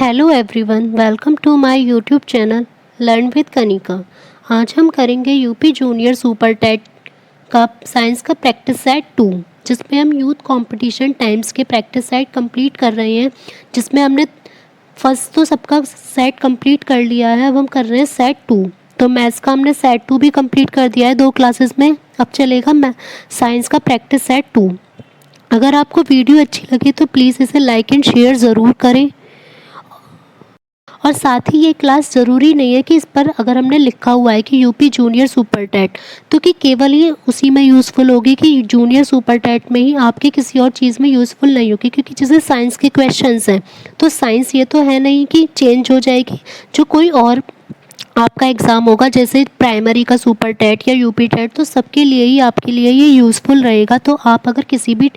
Hello everyone, welcome to my YouTube channel learn with Kanika. आज हम करेंगे यूपी जूनियर सुपर टेट का science का प्रैक्टिस सेट 2, जिसमें हम यूथ कंपटीशन टाइम्स के प्रैक्टिस सेट कंप्लीट कर रहे हैं। जिसमें हमने फर्स्ट तो सबका सेट कंप्लीट कर लिया है, अब हम कर रहे हैं सेट 2। तो मैथ्स का हमने सेट 2 भी कंप्लीट कर दिया है 2 क्लासेस में। अब चलेगा साइंस का प्रैक्टिस सेट 2। अगर आपको वीडियो अच्छी लगे तो प्लीज़ इसे लाइक एंड शेयर ज़रूर करें। और साथ ही ये क्लास ज़रूरी नहीं है कि इस पर अगर हमने लिखा हुआ है कि यूपी जूनियर सुपर टेट, तो कि केवल ये उसी में यूज़फुल होगी कि जूनियर सुपर टेट में ही, आपके किसी और चीज़ में यूज़फुल नहीं होगी। क्योंकि जैसे साइंस के क्वेश्चंस हैं, तो साइंस ये तो है नहीं कि चेंज हो जाएगी। जो कोई और आपका एग्ज़ाम होगा, जैसे प्राइमरी का सुपर टेट या यूपी टेट, तो सबके लिए ही, आपके लिए ये यूज़फुल रहेगा। तो आप अगर किसी भी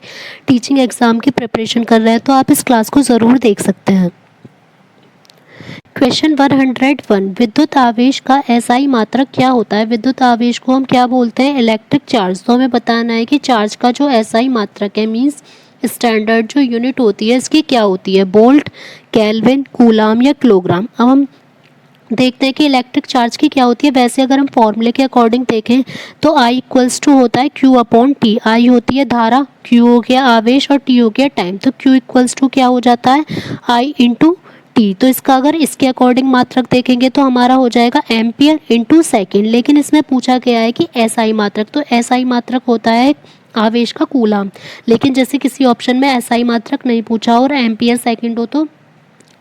टीचिंग एग्ज़ाम की प्रिपरेशन कर रहे हैं तो आप इस क्लास को ज़रूर देख सकते हैं। क्वेश्चन 101, विद्युत आवेश का एसआई मात्रक क्या होता है? विद्युत आवेश को हम क्या बोलते हैं? Electric charge. तो हमें बताना है कि चार्ज का जो एसआई मात्रक है, मींस स्टैंडर्ड जो यूनिट होती है इसकी क्या होती है? वोल्ट, केल्विन, कूलाम या किलोग्राम। अब हम देखते हैं कि इलेक्ट्रिक चार्ज की क्या होती है। वैसे अगर हम फॉर्मूले के अकॉर्डिंग देखें तो I इक्वल्स टू होता है Q अपॉन T। I होती है धारा, Q हो गया आवेश और T हो गया टाइम। तो Q इक्वल्स टू क्या हो जाता है? I into T. तो इसका अगर इसके अकॉर्डिंग मात्रक देखेंगे तो हमारा हो जाएगा एम्पियर इंटू सेकेंड। लेकिन इसमें पूछा गया है कि एसआई मात्रक, तो एसआई मात्रक होता है आवेश का कूलाम। लेकिन जैसे किसी ऑप्शन में एसआई मात्रक नहीं पूछा और एम्पियर सेकेंड हो तो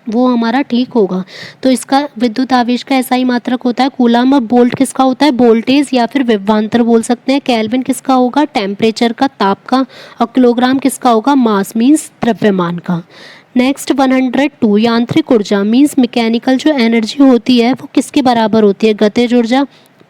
वो हमारा ठीक होगा। तो इसका विद्युत आवेश का एसआई मात्रक होता है कूलाम। और वोल्ट किसका होता है? वोल्टेज या फिर विभवांतर बोल सकते हैं। केल्विन किसका होगा? टेम्परेचर का, ताप का। और किलोग्राम किसका होगा? मास मीन्स द्रव्यमान का। नेक्स्ट 102, यांत्रिक ऊर्जा मीन्स मैकेनिकल जो एनर्जी होती है वो किसके बराबर होती है? गतिज ऊर्जा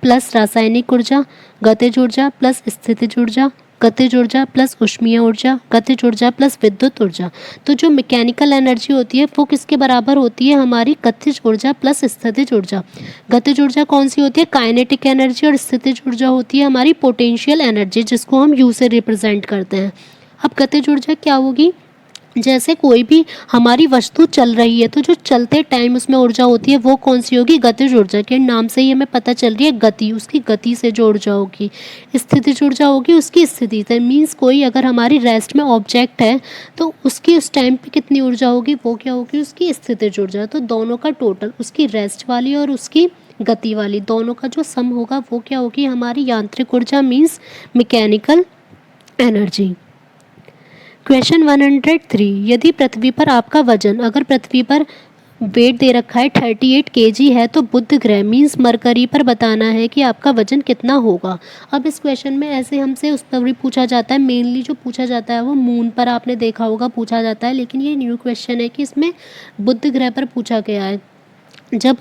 प्लस रासायनिक ऊर्जा, गतिज ऊर्जा प्लस स्थितिज ऊर्जा, गतिज ऊर्जा प्लस ऊष्मीय ऊर्जा, गतिज ऊर्जा प्लस विद्युत ऊर्जा। तो जो मैकेनिकल एनर्जी होती है वो किसके बराबर होती है? हमारी गतिज ऊर्जा प्लस स्थितिज ऊर्जा। गतिज ऊर्जा कौन सी होती है? Kinetic energy. और स्थितिज ऊर्जा होती है हमारी पोटेंशियल एनर्जी, जिसको हम यू से रिप्रेजेंट करते हैं। अब गतिज ऊर्जा क्या होगी? जैसे कोई भी हमारी वस्तु चल रही है तो जो चलते टाइम उसमें ऊर्जा होती है वो कौन सी होगी? गतिज ऊर्जा। के नाम से ही हमें पता चल रही है गति, उसकी गति से जो ऊर्जा होगी। स्थितिज ऊर्जा होगी उसकी स्थिति से, मीन्स कोई अगर हमारी रेस्ट में ऑब्जेक्ट है तो उसकी उस टाइम पे कितनी ऊर्जा होगी, वो क्या होगी? उसकी स्थितिज ऊर्जा। तो दोनों का टोटल, उसकी रेस्ट वाली और उसकी गति वाली, दोनों का जो सम होगा वो क्या होगी? हमारी यांत्रिक ऊर्जा मीन्स मैकेनिकल एनर्जी। क्वेश्चन 103, यदि पृथ्वी पर आपका वजन, अगर पृथ्वी पर वेट दे रखा है 38 kg है, तो बुध ग्रह मीन्स मरकरी पर बताना है कि आपका वजन कितना होगा। अब इस क्वेश्चन में ऐसे हमसे उस पर भी पूछा जाता है, मेनली जो पूछा जाता है वो मून पर आपने देखा होगा पूछा जाता है। लेकिन ये न्यू क्वेश्चन है कि इसमें बुध ग्रह पर पूछा गया है। जब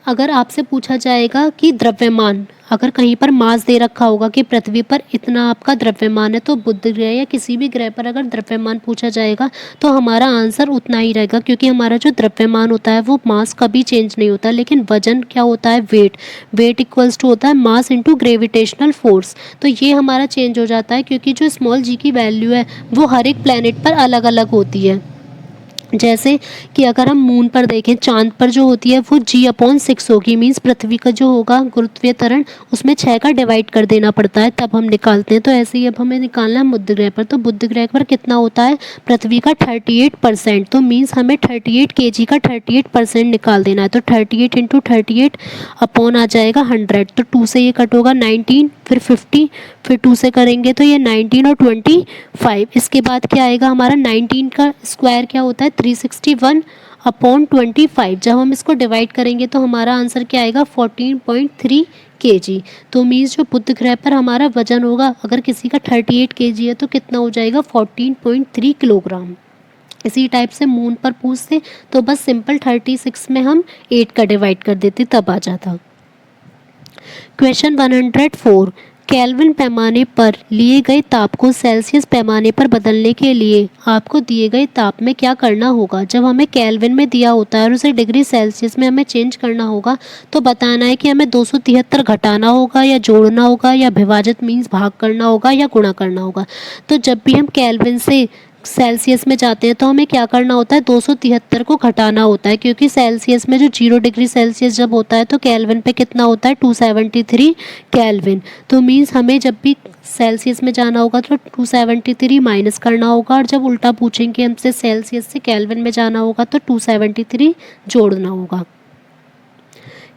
अगर आपसे पूछा जाएगा कि द्रव्यमान, अगर कहीं पर मास दे रखा होगा कि पृथ्वी पर इतना आपका द्रव्यमान है, तो बुध ग्रह या किसी भी ग्रह पर अगर द्रव्यमान पूछा जाएगा तो हमारा आंसर उतना ही रहेगा। क्योंकि हमारा जो द्रव्यमान होता है वो मास कभी चेंज नहीं होता। लेकिन वजन क्या होता है? वेट। वेट इक्वल्स टू होता है मास इंटू ग्रेविटेशनल फोर्स। तो ये हमारा चेंज हो जाता है क्योंकि जो स्मॉल जी की वैल्यू है वो हर एक प्लैनेट पर अलग अलग होती है। जैसे कि अगर हम मून पर देखें, चांद पर जो होती है वो G/6 होगी। मीन्स पृथ्वी का जो होगा गुरुत्वीय त्वरण, उसमें 6 का डिवाइड कर देना पड़ता है तब हम निकालते हैं। तो ऐसे ही अब हमें निकालना है बुध ग्रह पर। तो बुध ग्रह पर कितना होता है? पृथ्वी का 38%। तो मीन्स हमें 38 kg का 38% निकाल देना है। तो 38 इंटू 38 अपॉन आ जाएगा 100। तो 2 से ये कट होगा 19, फिर 50, फिर 2 से करेंगे तो ये 19 और 25। इसके बाद क्या आएगा हमारा? 19 का स्क्वायर क्या होता है? 361 अपॉन 25। जब हम इसको डिवाइड करेंगे तो हमारा आंसर क्या आएगा? 14.3 kg। तो मीन्स जो बुध ग्रह पर हमारा वजन होगा, अगर किसी का 38 kg है तो कितना हो जाएगा? 14.3 किलोग्राम। इसी टाइप से मून पर पूछते तो बस सिंपल 36 में हम 8 का डिवाइड कर देते तब आ जाता। क्वेश्चन 104, केल्विन पैमाने पर लिए गए ताप को सेल्सियस पैमाने पर बदलने के लिए आपको दिए गए ताप में क्या करना होगा? जब हमें केल्विन में दिया होता है और उसे डिग्री सेल्सियस में हमें चेंज करना होगा तो बताना है कि हमें 273 घटाना होगा या जोड़ना होगा या विभाजित मीन्स भाग करना होगा या गुणा करना होगा। तो जब भी हम केल्विन से सेल्सियस में जाते हैं तो हमें क्या करना होता है, 273 को घटाना होता है, क्योंकि सेल्सियस में जो 0 डिग्री सेल्सियस जब होता है तो केल्विन पे कितना होता है, 273 केल्विन। तो मीन्स हमें जब भी सेल्सियस में जाना होगा तो 273 माइनस करना होगा, और जब उल्टा पूछेंगे हमसे सेल्सियस से केल्विन में जाना होगा तो 273 जोड़ना होगा।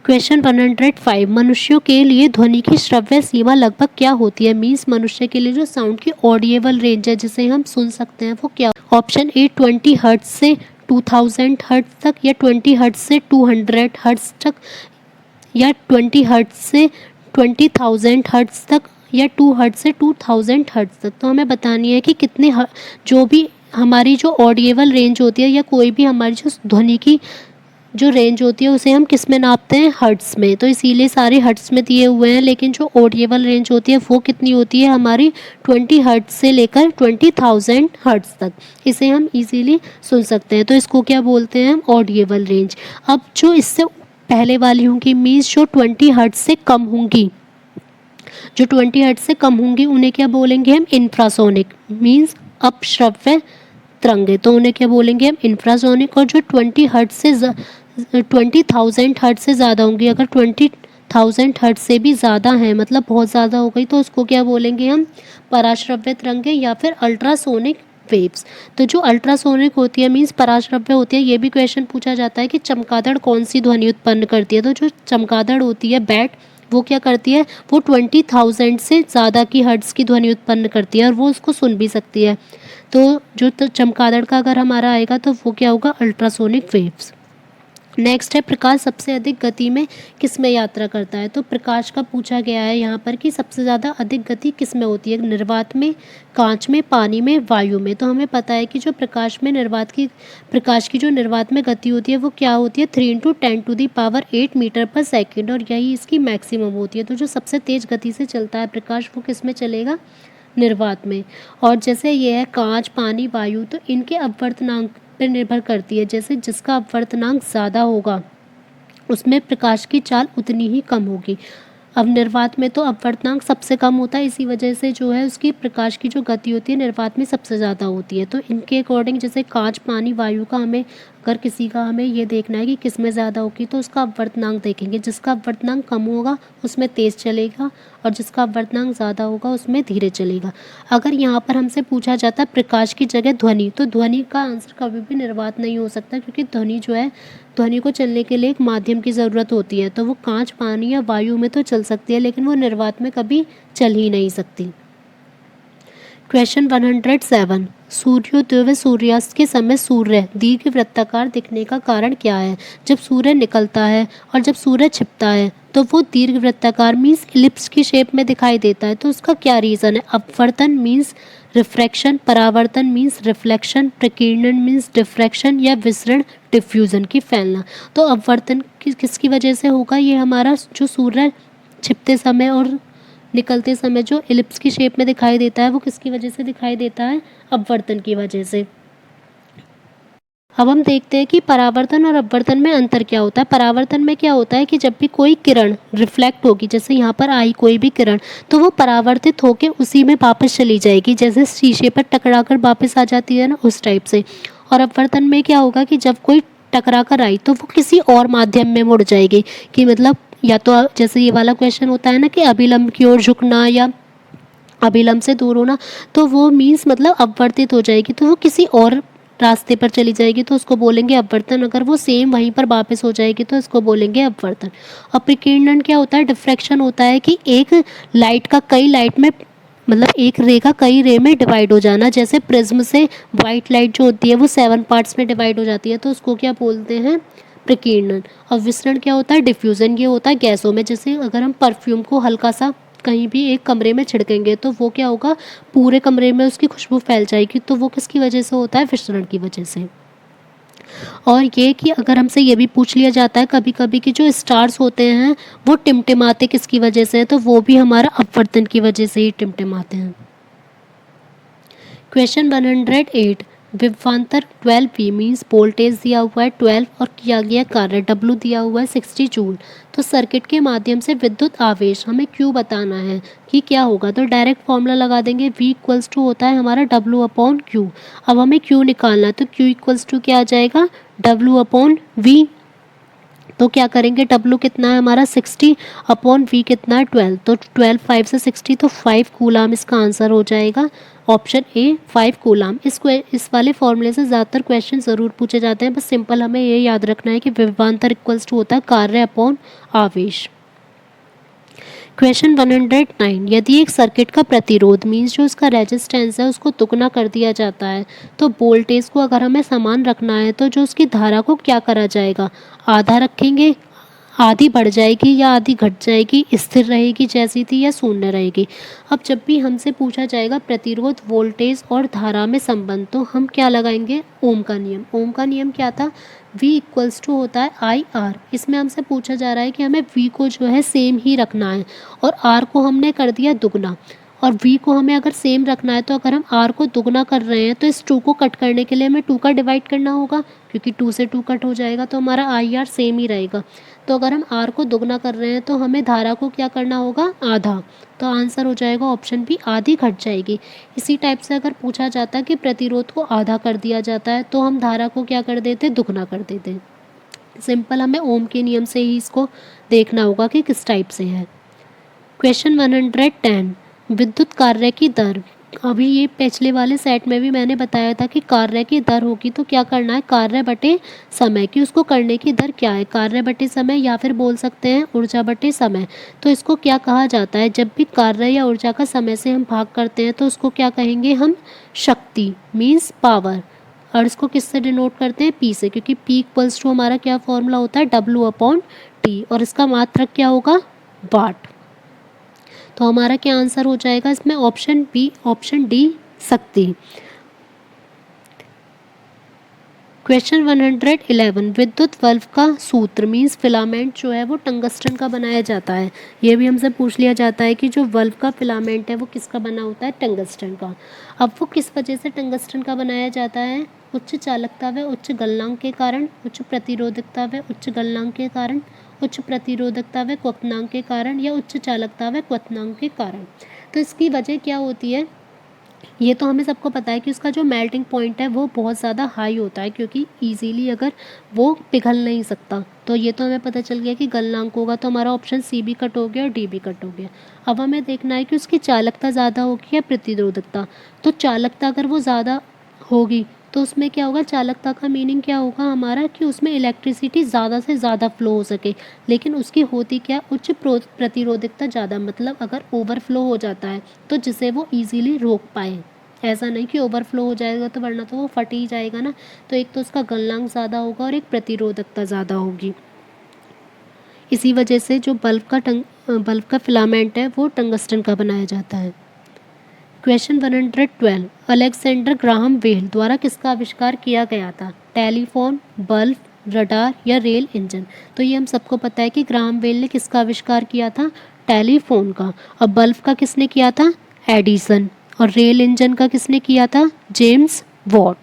क्वेश्चन 105, मनुष्यों के लिए ध्वनि की श्रव्य सीमा लगभग क्या होती है। मीन्स मनुष्य के लिए जो साउंड की ऑडिएबल रेंज है जिसे हम सुन सकते हैं वो क्या। ऑप्शन ए 20 हर्ट्ज से 2000 हर्ट्ज तक, या 20 हर्ट्ज से 200 हर्ट्ज तक, या 20 हर्ट्ज से 20,000 हर्ट्ज तक, या 2 हर्ट्ज से 2000 हर्ट्ज तक। तो हमें बतानी है कि कितने जो भी हमारी जो ऑडिएबल रेंज होती है या कोई भी हमारी जो ध्वनि की जो रेंज होती है उसे हम किस में नापते हैं, हर्ट्स में। तो इसीलिए सारे हर्ट्स में दिए हुए हैं, लेकिन जो ऑडिएबल रेंज होती है वो कितनी होती है हमारी 20 हर्ट्स से लेकर 20,000 हर्ट्स तक। इसे हम इजीली सुन सकते हैं, तो इसको क्या बोलते हैं हम, ऑडिएबल रेंज। अब जो इससे पहले वाली होंगी मीन्स जो 20 हर्ट्स से कम होंगी, जो 20 हर्ट्ज से कम होंगी उन्हें क्या बोलेंगे हम, इंफ्रासोनिक, मीन्स अपश्रव्य तरंगे। तो उन्हें क्या बोलेंगे हम, इंफ्रासोनिक। और जो 20 हर्ट्ज से 20,000 हर्ट्ज से ज़्यादा होंगी, अगर 20,000 हर्ट्ज से भी ज़्यादा है मतलब बहुत ज़्यादा हो गई, तो उसको क्या बोलेंगे हम, पराश्रव्य तरंगे या फिर अल्ट्रासोनिक वेव्स। तो जो अल्ट्रासोनिक होती है मीन्स पराश्रव्य होती है। ये भी क्वेश्चन पूछा जाता है कि चमगादड़ कौन सी ध्वनि उत्पन्न करती है। तो जो चमगादड़ होती है बैट, वो क्या करती है, वो 20,000 से ज़्यादा की हर्ट्ज की ध्वनि उत्पन्न करती है और वो उसको सुन भी सकती है। तो जो चमगादड़ का अगर हमारा आएगा तो वो क्या होगा, अल्ट्रासोनिक वेव्स। नेक्स्ट है, प्रकाश सबसे अधिक गति में किस में यात्रा करता है। तो प्रकाश का पूछा गया है यहाँ पर कि सबसे ज़्यादा अधिक गति किस में होती है, निर्वात में, कांच में, पानी में, वायु में। तो हमें पता है कि जो प्रकाश की जो निर्वात में गति होती है वो क्या होती है, 3 × 10⁸ मीटर पर सेकेंड, और यही इसकी मैक्सिमम होती है। तो जो सबसे तेज़ गति से चलता है प्रकाश वो किस में चलेगा, निर्वात में। और जैसे ये है कांच, पानी, वायु, तो इनके अपवर्तनांक पर निर्भर करती है। जैसे जिसका अपवर्तनांक ज़्यादा होगा उसमें प्रकाश की चाल उतनी ही कम होगी। अब निर्वात में तो अपवर्तनांक सबसे कम होता है, इसी वजह से जो है उसकी प्रकाश की जो गति होती है निर्वात में सबसे ज़्यादा होती है। तो इनके अकॉर्डिंग जैसे कांच, पानी, वायु का हमें अगर किसी का हमें ये देखना है कि किस में ज़्यादा होगी तो उसका अपवर्तनांक देखेंगे। जिसका अपवर्तनांक कम होगा उसमें तेज़ चलेगा और जिसका अपवर्तनांक ज़्यादा होगा उसमें धीरे चलेगा। अगर यहाँ पर हमसे पूछा जाता है प्रकाश की जगह ध्वनि, तो ध्वनि का आंसर कभी भी निर्वात नहीं हो सकता, क्योंकि ध्वनि जो है, ध्वनि को चलने के लिए एक माध्यम की ज़रूरत होती है। तो वो कांच, पानी या वायु में तो चल सकती है लेकिन वो निर्वात में कभी चल ही नहीं सकती। क्वेश्चन 107, सूर्योदय व सूर्यास्त के समय सूर्य दीर्घवृत्ताकार दिखने का कारण क्या है। जब सूर्य निकलता है और जब सूर्य छिपता है तो वो दीर्घवृत्ताकार मीन्स इलिप्स की शेप में दिखाई देता है। तो उसका क्या रीज़न है, अपवर्तन मीन्स रिफ्रैक्शन, परावर्तन मीन्स रिफ्लेक्शन, प्रकीर्णन मीन्स डिफ्रैक्शन, या विसरण डिफ्यूज़न की फैलना। तो अपवर्तन किसकी वजह से होगा, ये हमारा जो सूर्य छिपते समय और निकलते समय जो इलिप्स की शेप में दिखाई देता है वो किसकी वजह से दिखाई देता है, अपवर्तन की वजह से। अब हम देखते हैं कि परावर्तन और अपवर्तन में अंतर क्या होता है। परावर्तन में क्या होता है कि जब भी कोई किरण रिफ्लेक्ट होगी, जैसे यहाँ पर आई कोई भी किरण, तो वो परावर्तित होकर उसी में वापस चली जाएगी, जैसे शीशे पर टकरा कर वापस आ जाती है ना, उस टाइप से। और अपवर्तन में क्या होगा कि जब कोई टकरा कर आई तो वो किसी और माध्यम में मुड़ जाएगी, कि मतलब या तो जैसे ये वाला क्वेश्चन होता है ना कि अभिलंब की ओर झुकना या अभिलंब से दूर होना, तो वो मीन्स मतलब अपवर्तित हो जाएगी, तो वो किसी और रास्ते पर चली जाएगी तो उसको बोलेंगे अपवर्तन। अगर वो सेम वहीं पर वापस हो जाएगी तो इसको बोलेंगे अपवर्तन। और प्रकीर्णन क्या होता है, डिफ्रैक्शन होता है कि एक लाइट का कई लाइट में मतलब एक रे का कई रे में डिवाइड हो जाना। जैसे प्रिज्म से वाइट लाइट जो होती है वो 7 पार्ट्स में डिवाइड हो जाती है, तो उसको क्या बोलते हैं, प्रकीर्णन। और विसरण क्या होता है, डिफ्यूज़न, ये होता है गैसों में। जैसे अगर हम परफ्यूम को हल्का सा कहीं भी एक कमरे में छिड़केंगे तो वो क्या होगा, पूरे कमरे में उसकी खुशबू फैल जाएगी, तो वो किसकी वजह से होता है, विसरण की वजह से। और ये कि अगर हमसे ये भी पूछ लिया जाता है कभी कभी कि जो स्टार्स होते हैं वो टिमटिमाते किसकी वजह से हैं, तो वो भी हमारा अपवर्तन की वजह से ही टिमटिमाते हैं। क्वेश्चन 108, विभवांतर 12V मीन्स वोल्टेज दिया हुआ है 12 और किया गया कार्य W दिया हुआ है 60 जूल। तो सर्किट के माध्यम से विद्युत आवेश हमें Q बताना है कि क्या होगा, तो डायरेक्ट फॉर्मूला लगा देंगे, V इक्वल्स टू होता है हमारा W अपॉन Q। अब हमें Q निकालना है तो Q इक्वल्स टू क्या आ जाएगा, W अपॉन V। तो क्या करेंगे, W कितना है हमारा 60 अपॉन V कितना है 12, तो 12 5 से 60 तो 5 कूलाम इसका आंसर हो जाएगा। Option A 5 coulomb. इस वाले फॉर्मूले से ज़्यादातर क्वेश्चन ज़रूर पूछे जाते हैं, बस सिंपल हमें ये याद रखना है कि विभवांतर इक्वल्स टू होता है कार्य अपॉन आवेश। क्वेश्चन 109, यदि एक सर्किट का प्रतिरोध मीन्स जो उसका रेजिस्टेंस है उसको दुगना कर दिया जाता है तो वोल्टेज को अगर हमें समान रखना है तो जो उसकी धारा को क्या करा जाएगा, आधा रखेंगे, आधी बढ़ जाएगी या आधी घट जाएगी, स्थिर रहेगी जैसी थी या शून्य रहेगी। अब जब भी हमसे पूछा जाएगा प्रतिरोध वोल्टेज और धारा में संबंध तो हम क्या लगाएंगे, ओम का नियम। ओम का नियम क्या था, V इक्वल्स टू होता है IR। इसमें हमसे पूछा जा रहा है कि हमें V को जो है सेम ही रखना है और R को हमने कर दिया दुगना, और V को हमें अगर सेम रखना है तो अगर हम R को दुगना कर रहे हैं तो इस 2 को कट करने के लिए हमें 2 का डिवाइड करना होगा, क्योंकि 2 से 2 कट हो जाएगा तो हमारा IR सेम ही रहेगा। तो अगर हम R को दुगना कर रहे हैं तो हमें धारा को क्या करना होगा, आधा। तो आंसर हो जाएगा ऑप्शन बी, आधी घट जाएगी। इसी टाइप से अगर पूछा जाता है कि प्रतिरोध को आधा कर दिया जाता है तो हम धारा को क्या कर देते, दुगना कर देते। सिंपल हमें ओम के नियम से ही इसको देखना होगा कि किस टाइप से है। क्वेश्चन 110, विद्युत कार्य की दर। अभी ये पिछले वाले सेट में भी मैंने बताया था कि कार्य की दर होगी तो क्या करना है, कार्य बटे समय की उसको करने की दर क्या है, कार्य बटे समय या फिर बोल सकते हैं ऊर्जा बटे समय। तो इसको क्या कहा जाता है, जब भी कार्य या ऊर्जा का समय से हम भाग करते हैं तो उसको क्या कहेंगे हम, शक्ति मीन्स पावर। और इसको किससे डिनोट करते हैं, पी से, क्योंकि पी इक्वल्स टू हमारा क्या फॉर्मूला होता है, डब्ल्यू अपॉन टी, और इसका मात्रक क्या होगा, वाट। तो हमारा क्या आंसर हो जाएगा इसमें, ऑप्शन बी, ऑप्शन डी शक्ति। क्वेश्चन 111, विद्युत बल्ब का सूत्र मीन्स फिलामेंट जो है वो टंगस्टन का बनाया जाता है। ये भी हमसे पूछ लिया जाता है कि जो बल्ब का फिलामेंट है वो किसका बना होता है, टंगस्टन का। अब वो किस वजह से टंगस्टन का बनाया जाता है, उच्च चालकता व उच्च गलनांक के कारण, उच्च प्रतिरोधकता व उच्च गलनांक के कारण, उच्च प्रतिरोधकता व क्वथनांक के कारण, या उच्च चालकता व क्वथनांक के कारण। तो इसकी वजह क्या होती है, ये तो हमें सबको पता है कि उसका जो मेल्टिंग पॉइंट है वो बहुत ज़्यादा हाई होता है, क्योंकि इजीली अगर वो पिघल नहीं सकता। तो ये तो हमें पता चल गया कि गलनांक होगा, तो हमारा ऑप्शन सी भी कट हो गया और डी भी कट हो गया। अब हमें देखना है कि उसकी चालकता ज़्यादा होगी या प्रतिरोधकता। तो चालकता अगर वो ज़्यादा होगी तो उसमें क्या होगा, चालकता का मीनिंग क्या होगा हमारा, कि उसमें इलेक्ट्रिसिटी ज़्यादा से ज़्यादा फ्लो हो सके। लेकिन उसकी होती क्या, उच्च प्रतिरोधकता ज़्यादा, मतलब अगर ओवरफ्लो हो जाता है तो जिसे वो इजीली रोक पाए। ऐसा नहीं कि ओवरफ्लो हो जाएगा तो, वरना तो वो फट ही जाएगा ना। तो एक तो उसका गलनांक ज़्यादा होगा और एक प्रतिरोधकता ज़्यादा होगी। इसी वजह से जो बल्ब का फिलामेंट है वो टंगस्टन का बनाया जाता है। क्वेश्चन 112, अलेक्जेंडर ग्राहम बेल द्वारा किसका आविष्कार किया गया था, टेलीफोन, बल्ब, रडार या रेल इंजन। तो ये हम सबको पता है कि ग्राहम बेल ने किसका आविष्कार किया था, टेलीफोन का। और बल्ब का किसने किया था, एडिसन। और रेल इंजन का किसने किया था, जेम्स वॉट।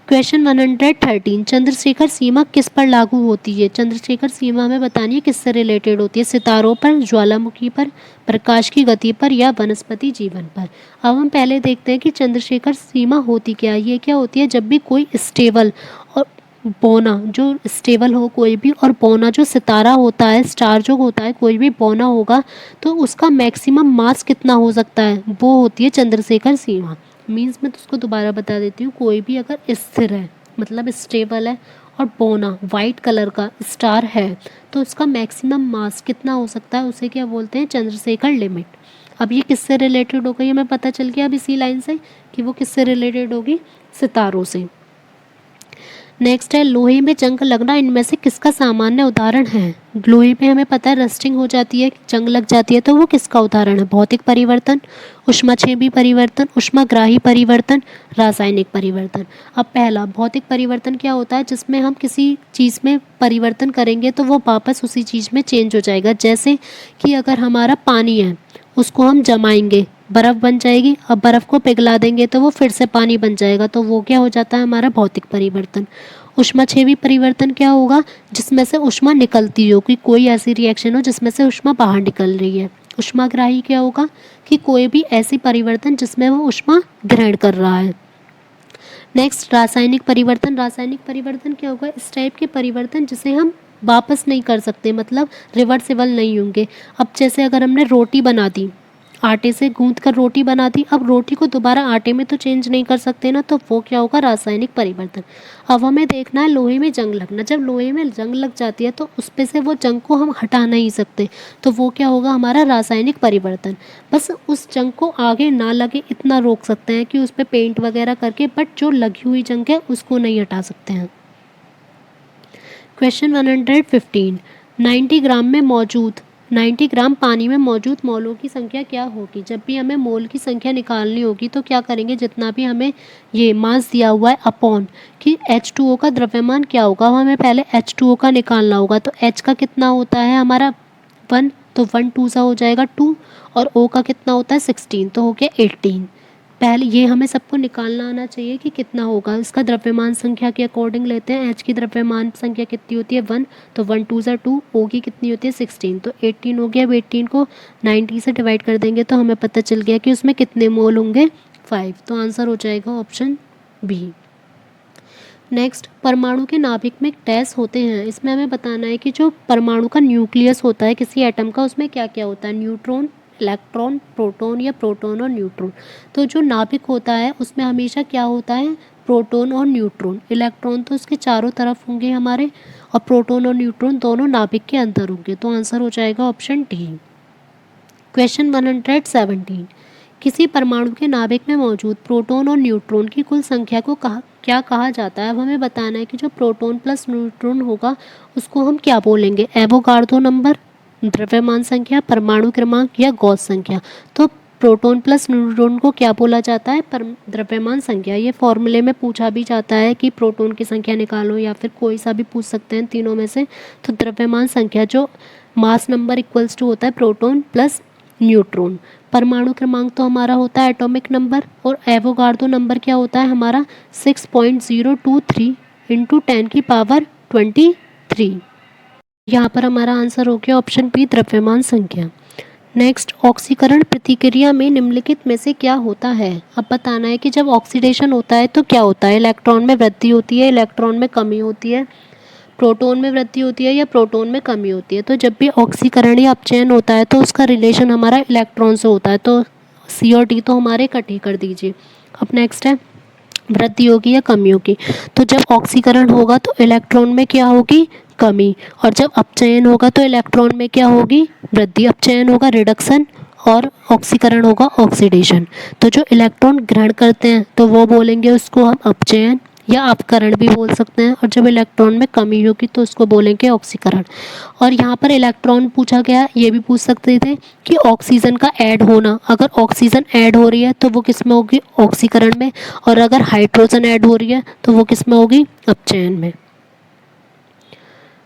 क्वेश्चन 113, चंद्रशेखर सीमा किस पर लागू होती है। चंद्रशेखर सीमा हमें बतानी है किससे रिलेटेड होती है, सितारों पर, ज्वालामुखी पर, प्रकाश की गति पर या वनस्पति जीवन पर। अब हम पहले देखते हैं कि चंद्रशेखर सीमा होती क्या है। ये क्या होती है, जब भी कोई स्टेबल और बौना, जो स्टेबल हो कोई भी, और बौना जो सितारा होता है, स्टार जो होता है, कोई भी बौना होगा तो उसका मैक्सिमम मास कितना हो सकता है, वो होती है चंद्रशेखर सीमा। मीन्स मैं तो उसको दोबारा बता देती हूँ, कोई भी अगर स्थिर है मतलब स्टेबल है और बौना वाइट कलर का स्टार है तो उसका मैक्सिमम मास कितना हो सकता है, उसे क्या बोलते हैं, चंद्रशेखर लिमिट। अब ये किससे रिलेटेड होगा, ये हमें पता चल गया अब इसी लाइन से कि वो किससे रिलेटेड होगी, सितारों से। नेक्स्ट है, लोहे में जंग लगना इनमें से किसका सामान्य उदाहरण है। लोहे में हमें पता है रस्टिंग हो जाती है, जंग लग जाती है, तो वो किसका उदाहरण है, भौतिक परिवर्तन, ऊष्माक्षेपी परिवर्तन, ऊष्माग्राही परिवर्तन, रासायनिक परिवर्तन। अब पहला भौतिक परिवर्तन क्या होता है, जिसमें हम किसी चीज़ में परिवर्तन करेंगे तो वो वापस उसी चीज़ में चेंज हो जाएगा। जैसे कि अगर हमारा पानी है उसको हम जमाएंगे, बर्फ़ बन जाएगी। अब बर्फ़ को पिघला देंगे तो वो फिर से पानी बन जाएगा, तो वो क्या हो जाता है हमारा भौतिक परिवर्तन। ऊष्माक्षेपी परिवर्तन क्या होगा, जिसमें से ऊष्मा निकलती हो, कि कोई ऐसी रिएक्शन हो जिसमें से ऊष्मा बाहर निकल रही है। ऊष्माग्राही क्या होगा, कि कोई भी ऐसी परिवर्तन जिसमें वो ऊष्मा ग्रहण कर रहा है। नेक्स्ट रासायनिक परिवर्तन। रासायनिक परिवर्तन क्या होगा, इस टाइप के परिवर्तन जिसे हम वापस नहीं कर सकते, मतलब रिवर्सिबल नहीं होंगे। अब जैसे अगर हमने रोटी बना दी, आटे से गूंथ कर रोटी बना दी, अब रोटी को दोबारा आटे में तो चेंज नहीं कर सकते ना, तो वो क्या होगा, रासायनिक परिवर्तन। अब हमें देखना है लोहे में जंग लगना। जब लोहे में जंग लग जाती है तो उस पे से वो जंग को हम हटा नहीं सकते, तो वो क्या होगा हमारा रासायनिक परिवर्तन। बस उस जंग को आगे ना लगे इतना रोक सकते हैं कि उस पर पेंट वगैरह करके, बट जो लगी हुई जंग है उसको नहीं हटा सकते हैं। क्वेश्चन 115, 90 ग्राम में मौजूद 90 ग्राम पानी में मौजूद मोलों की संख्या क्या होगी। जब भी हमें मोल की संख्या निकालनी होगी तो क्या करेंगे, जितना भी हमें ये मास दिया हुआ है अपॉन कि H2O का द्रव्यमान क्या होगा, हमें पहले H2O का निकालना होगा। तो H का कितना होता है हमारा 1, तो 1 2 सा हो जाएगा 2, और O का कितना होता है 16, तो हो गया 18। पहले ये हमें सबको निकालना आना चाहिए कि कितना होगा। इसका द्रव्यमान संख्या के अकॉर्डिंग लेते हैं। H की द्रव्यमान संख्या कितनी होती है 1, तो 1 2 ज़ा 2, O की कितनी होती है 16, तो 18 हो गया। अब 18 को 90 से डिवाइड कर देंगे तो हमें पता चल गया कि उसमें कितने मोल होंगे 5, तो आंसर हो जाएगा ऑप्शन बी। नेक्स्ट, परमाणु के नाभिक में डैश होते हैं। इसमें हमें बताना है कि जो परमाणु का न्यूक्लियस होता है किसी एटम का, उसमें क्या क्या होता है, न्यूट्रॉन, इलेक्ट्रॉन, प्रोटॉन या प्रोटॉन और न्यूट्रॉन। तो जो नाभिक होता है उसमें हमेशा क्या होता है, प्रोटॉन और न्यूट्रॉन। इलेक्ट्रॉन तो उसके चारों तरफ होंगे हमारे, और प्रोटॉन और न्यूट्रॉन दोनों नाभिक के अंदर होंगे, तो आंसर हो जाएगा ऑप्शन डी। क्वेश्चन 117, किसी परमाणु के नाभिक में मौजूद प्रोटॉन और न्यूट्रॉन की कुल संख्या को क्या कहा जाता है। अब हमें बताना है कि जो प्रोटॉन प्लस न्यूट्रॉन होगा उसको हम क्या बोलेंगे, एवोगाड्रो नंबर, द्रव्यमान संख्या, परमाणु क्रमांक या गॉस संख्या। तो प्रोटॉन प्लस न्यूट्रॉन को क्या बोला जाता है, पर द्रव्यमान संख्या। ये फॉर्मूले में पूछा भी जाता है कि प्रोटॉन की संख्या निकालो, या फिर कोई सा भी पूछ सकते हैं तीनों में से। तो द्रव्यमान संख्या जो मास नंबर इक्वल्स टू होता है प्रोटॉन प्लस न्यूट्रॉन। परमाणु क्रमांक तो हमारा होता है एटॉमिक नंबर, और एवोगाड्रो नंबर क्या होता है हमारा 6.023 इंटू 10 की पावर 23। यहाँ पर हमारा आंसर हो गया ऑप्शन बी, द्रव्यमान संख्या। नेक्स्ट, ऑक्सीकरण प्रतिक्रिया में निम्नलिखित में से क्या होता है। अब बताना है कि जब ऑक्सीडेशन होता है तो क्या होता है, इलेक्ट्रॉन में वृद्धि होती है, इलेक्ट्रॉन में कमी होती है, प्रोटॉन में वृद्धि होती है या प्रोटॉन में कमी होती है। तो जब भी ऑक्सीकरण या अपचयन होता है तो उसका रिलेशन हमारा इलेक्ट्रॉन से होता है, तो सी और डी तो हमारे इकट्ठे कर दीजिए। अब नेक्स्ट है, वृद्धि होगी या कमी होगी। तो जब ऑक्सीकरण होगा तो इलेक्ट्रॉन में क्या होगी, कमी, और जब अपचयन होगा तो इलेक्ट्रॉन में क्या होगी, वृद्धि। अपचयन होगा रिडक्शन और ऑक्सीकरण होगा ऑक्सीडेशन। तो जो इलेक्ट्रॉन ग्रहण करते हैं तो वो बोलेंगे उसको हम अपचयन या अपकरण भी बोल सकते हैं, और जब इलेक्ट्रॉन में कमी होगी तो उसको बोलेंगे ऑक्सीकरण। और यहाँ पर इलेक्ट्रॉन पूछा गया, ये भी पूछ सकते थे कि ऑक्सीजन का ऐड होना, अगर ऑक्सीजन ऐड हो रही है तो वो किस में होगी, ऑक्सीकरण में, और अगर हाइड्रोजन ऐड हो रही है तो वो किस में होगी, अपचयन में।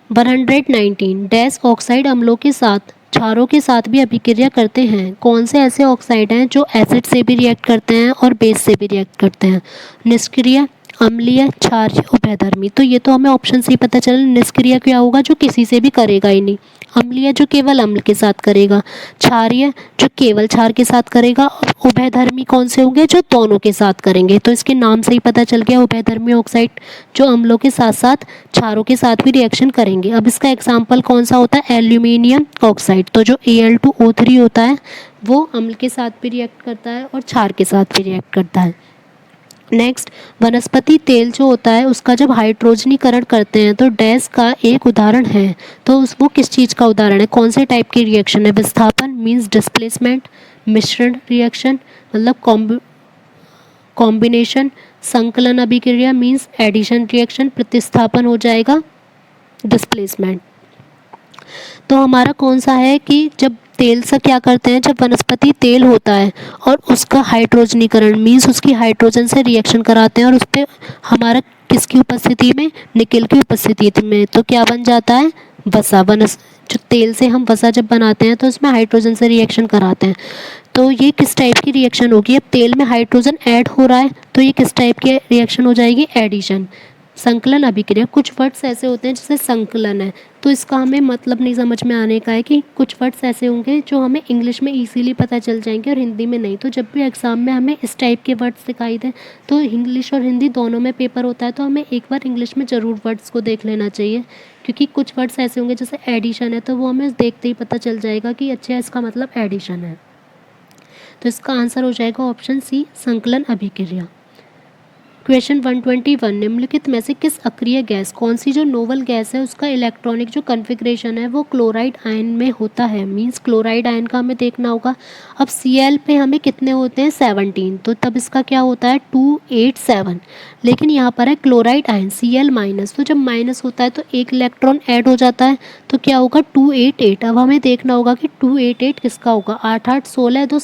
119, डैश ऑक्साइड अम्लों के साथ क्षारों के साथ भी अभिक्रिया करते हैं। कौन से ऐसे ऑक्साइड हैं जो एसिड से भी रिएक्ट करते हैं और बेस से भी रिएक्ट करते हैं। निष्क्रिय, अम्लीय, क्षारीय, उभयधर्मी। तो ये तो हमें ऑप्शन से ही पता चला। निष्क्रिय क्या होगा, जो किसी से भी करेगा ही नहीं। अम्लीय जो केवल अम्ल के साथ करेगा। क्षारीय जो केवल क्षार के साथ करेगा। और उभयधर्मी कौन से होंगे, जो दोनों के साथ करेंगे। तो इसके नाम से ही पता चल गया, उभयधर्मी ऑक्साइड जो अम्लों के साथ साथ क्षारों के साथ भी रिएक्शन करेंगे। अब इसका एग्जाम्पल कौन सा होता है, एल्यूमिनियम ऑक्साइड। तो जो Al2O3 होता है वो अम्ल के साथ भी रिएक्ट करता है और क्षार के साथ भी रिएक्ट करता है। नेक्स्ट, वनस्पति तेल जो होता है उसका जब हाइड्रोजनीकरण करते हैं तो डैश का एक उदाहरण है। तो वो किस चीज़ का उदाहरण है, कौन से टाइप की रिएक्शन है। विस्थापन मीन्स डिस्प्लेसमेंट, मिश्रण रिएक्शन मतलब कॉम्बिनेशन, संकलन अभिक्रिया मीन्स एडिशन रिएक्शन, प्रतिस्थापन हो जाएगा डिस्प्लेसमेंट। तो हमारा कौन सा है कि जब तेल से क्या करते हैं, जब वनस्पति तेल होता है और उसका हाइड्रोजनीकरण मीन्स उसकी हाइड्रोजन से रिएक्शन कराते हैं और उस पर हमारा किसकी उपस्थिति में, निकेल की उपस्थिति में, तो क्या बन जाता है, वसा जो तेल से हम वसा जब बनाते हैं तो उसमें हाइड्रोजन से रिएक्शन कराते हैं। तो ये किस टाइप की रिएक्शन होगी? अब तेल में हाइड्रोजन ऐड हो रहा है तो ये किस टाइप की रिएक्शन हो जाएगी? एडिशन। संकलन अभिक्रिया। कुछ वर्ड्स ऐसे होते हैं जैसे संकलन है, तो इसका हमें मतलब नहीं समझ में आने का है कि कुछ वर्ड्स ऐसे होंगे जो हमें इंग्लिश में इजीली पता चल जाएंगे और हिंदी में नहीं। तो जब भी एग्जाम में हमें इस टाइप के वर्ड्स दिखाई दें तो इंग्लिश और हिंदी दोनों में पेपर होता है, तो हमें एक बार इंग्लिश में ज़रूर वर्ड्स को देख लेना चाहिए, क्योंकि कुछ वर्ड्स ऐसे होंगे जैसे एडिशन है तो वो हमें देखते ही पता चल जाएगा कि अच्छा इसका मतलब एडिशन है। तो इसका आंसर हो जाएगा ऑप्शन सी, संकलन अभिक्रिया। क्वेश्चन 121, निम्नलिखित में से किस अक्रिय गैस, कौन सी जो नोवल गैस है उसका इलेक्ट्रॉनिक जो कन्फिग्रेशन है वो क्लोराइड आयन में होता है? मींस क्लोराइड आयन का हमें देखना होगा। अब Cl पे हमें कितने होते हैं? 17, तो तब इसका क्या होता है? 287। लेकिन यहाँ पर है क्लोराइड आयन Cl माइनस, तो जब माइनस होता है तो एक इलेक्ट्रॉन ऐड हो जाता है, तो क्या होगा? 288। अब हमें देखना होगा कि 288 किसका होगा? 8 8 16 तो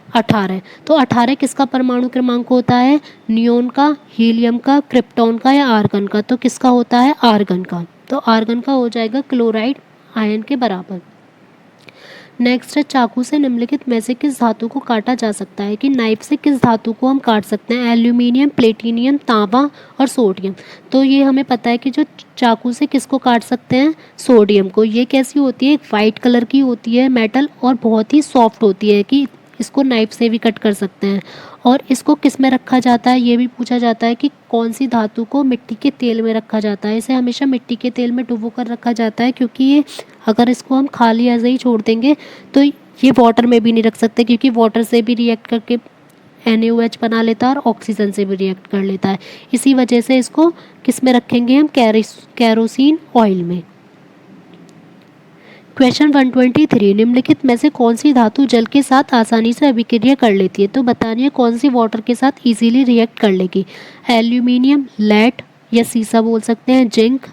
18। तो 18 किसका परमाणु क्रमांक होता है? नियोन का, हीलियम का, क्रिप्टॉन का या आर्गन का? तो किसका होता है? आर्गन का। तो आर्गन का हो जाएगा क्लोराइड आयन के बराबर। नेक्स्ट है, चाकू से निम्नलिखित में से किस धातु को काटा जा सकता है? कि नाइफ से किस धातु को हम काट सकते हैं? एल्यूमिनियम, प्लेटिनियम, तांबा और सोडियम। तो ये हमें पता है कि जो चाकू से किसको काट सकते हैं? सोडियम को। ये कैसी होती है? एक वाइट कलर की होती है मेटल और बहुत ही सॉफ्ट होती है कि इसको नाइफ से भी कट कर सकते हैं। और इसको किस में रखा जाता है? ये भी पूछा जाता है कि कौन सी धातु को मिट्टी के तेल में रखा जाता है? इसे हमेशा मिट्टी के तेल में डुबो कर रखा जाता है, क्योंकि ये अगर इसको हम खाली ऐसे ही छोड़ देंगे तो ये वाटर में भी नहीं रख सकते, क्योंकि वाटर से भी रिएक्ट करके NaOH बना लेता है और ऑक्सीजन से भी रिएक्ट कर लेता है। इसी वजह से इसको किस में रखेंगे हम? कैरोसिन ऑयल में। क्वेश्चन 123, निम्नलिखित में से कौन सी धातु जल के साथ आसानी से अभिक्रिया कर लेती है? तो बतानी है कौन सी वाटर के साथ इजीली रिएक्ट कर लेगी। एल्यूमिनियम, लेड या सीसा बोल सकते हैं, जिंक